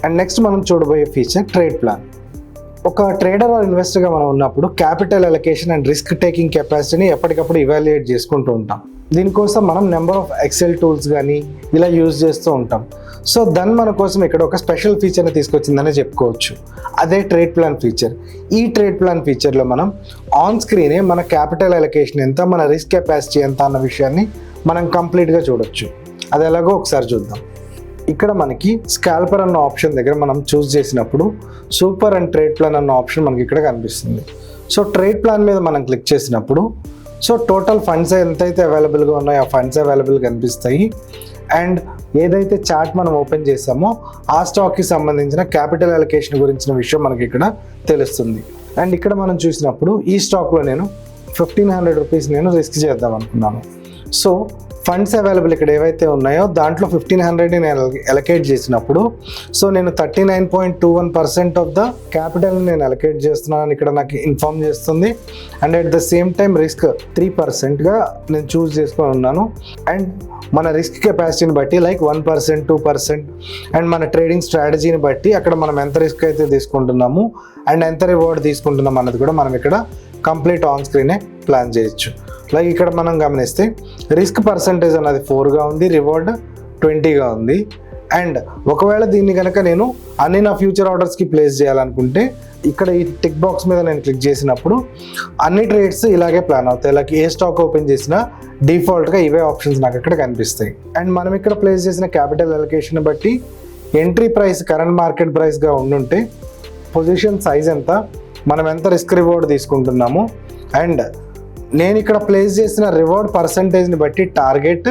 And next మనం చూడబోయే feature trade plan. ఒక ట్రేడర్ ఆర్ ఇన్వెస్టర్గా మనం ఉన్నప్పుడు capital allocation and risk taking కెపాసిటీని ఎప్పటికప్పుడు ఇవాల్యుయేట్ చేసుకుంటూ ఉంటాం. దీనికోసం మనం నెంబర్ ఆఫ్ ఎక్సెల్ టూల్స్ కానీ ఇలా యూజ్ చేస్తూ ఉంటాం. సో దాన్ని మన కోసం ఇక్కడ ఒక స్పెషల్ ఫీచర్ని తీసుకొచ్చిందనే చెప్పుకోవచ్చు. అదే ట్రేడ్ ప్లాన్ ఫీచర్. ఈ ట్రేడ్ ప్లాన్ ఫీచర్లో మనం ఆన్ స్క్రీనే మన క్యాపిటల్ అలొకేషన్ ఎంత, మన రిస్క్ కెపాసిటీ ఎంత అన్న విషయాన్ని మనం కంప్లీట్గా చూడొచ్చు. అది ఎలాగో ఒకసారి చూద్దాం. ఇక్కడ మనకి స్కాల్పర్ అన్న ఆప్షన్ దగ్గర మనం చూస్ చేసినప్పుడు సూపర్ అండ్ ట్రేడ్ ప్లాన్ అన్న ఆప్షన్ మనకి ఇక్కడ కనిపిస్తుంది. సో ట్రేడ్ ప్లాన్ మీద మనం క్లిక్ చేసినప్పుడు సో టోటల్ ఫండ్స్ ఎంతైతే అవైలబుల్గా ఉన్నాయో ఆ ఫండ్స్ అవైలబుల్గా కనిపిస్తాయి. అండ్ ఏదైతే చార్ట్ మనం ఓపెన్ చేసామో ఆ స్టాక్కి సంబంధించిన క్యాపిటల్ అలొకేషన్ గురించిన విషయం మనకి ఇక్కడ తెలుస్తుంది. అండ్ ఇక్కడ మనం చూసినప్పుడు ఈ స్టాక్లో నేను 1500 రూపీస్ నేను రిస్క్ చేద్దాం అనుకున్నాను. సో ఫండ్స్ అవైలబుల్ ఇక్కడ ఏవైతే ఉన్నాయో దాంట్లో 1500ని నేను అలొకేట్ చేసినప్పుడు సో నేను 39.21% ఆఫ్ ద క్యాపిటల్ని నేను అలొకేట్ చేస్తున్నాను ఇక్కడ నాకు ఇన్ఫార్మ్ చేస్తుంది. And at the same time risk 3%గా నేను చూస్ చేసుకొని ఉన్నాను. అండ్ మన రిస్క్ కెపాసిటీని బట్టి లైక్ 1%, 2% అండ్ మన ట్రేడింగ్ స్ట్రాటజీని బట్టి అక్కడ మనం ఎంత రిస్క్ అయితే తీసుకుంటున్నాము అండ్ ఎంత రివార్డ్ తీసుకుంటున్నాం అన్నది కూడా మనం ఇక్కడ కంప్లీట్ ఆన్ స్క్రీనే ప్లాన్ చేయొచ్చు. లైక్ ఇక్కడ మనం గమనిస్తే రిస్క్ పర్సంటేజ్ అన్నది 4గా ఉంది, రివార్డ్ 20గా ఉంది. అండ్ ఒకవేళ దీన్ని కనుక నేను అన్ని నా ఫ్యూచర్ ఆర్డర్స్కి ప్లేస్ చేయాలనుకుంటే ఇక్కడ ఈ టిక్ బాక్స్ మీద నేను క్లిక్ చేసినప్పుడు అన్ని ట్రేడ్స్ ఇలాగే ప్లాన్ అవుతాయి. లైక్ ఏ స్టాక్ ఓపెన్ చేసినా డిఫాల్ట్గా ఇవే ఆప్షన్స్ నాకు ఇక్కడ కనిపిస్తాయి. అండ్ మనం ఇక్కడ ప్లేస్ చేసిన క్యాపిటల్ అలొకేషన్ బట్టి ఎంట్రీ ప్రైస్ కరెంట్ మార్కెట్ ప్రైస్గా ఉండుంటే పొజిషన్ సైజ్ ఎంత, మనం ఎంత రిస్క్ రివార్డ్ తీసుకుంటున్నాము అండ్ నేను ఇక్కడ ప్లేస్ చేసిన రివార్డ్ పర్సంటేజ్ని బట్టి target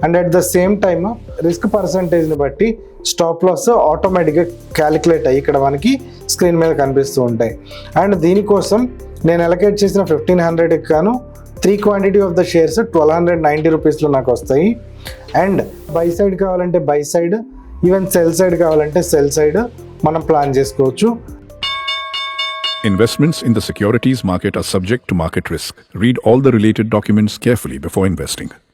and at the same time risk పర్సంటేజ్ని బట్టి స్టాప్ లాస్ ఆటోమేటిక్గా క్యాలిక్యులేట్ అయ్యి ఇక్కడ మనకి స్క్రీన్ మీద కనిపిస్తూ ఉంటాయి. అండ్ దీనికోసం నేను అలొకేట్ చేసిన 1500కి గాను 3 క్వాంటిటీ ఆఫ్ ద షేర్స్ 1290 రూపీస్లో నాకు వస్తాయి. అండ్ బై సైడ్ కావాలంటే by side, even cell side కావాలంటే సెల్ సైడ్ మనం ప్లాన్ చేసుకోవచ్చు. Investments in the securities market are subject to market risk. Read all the related documents carefully before investing.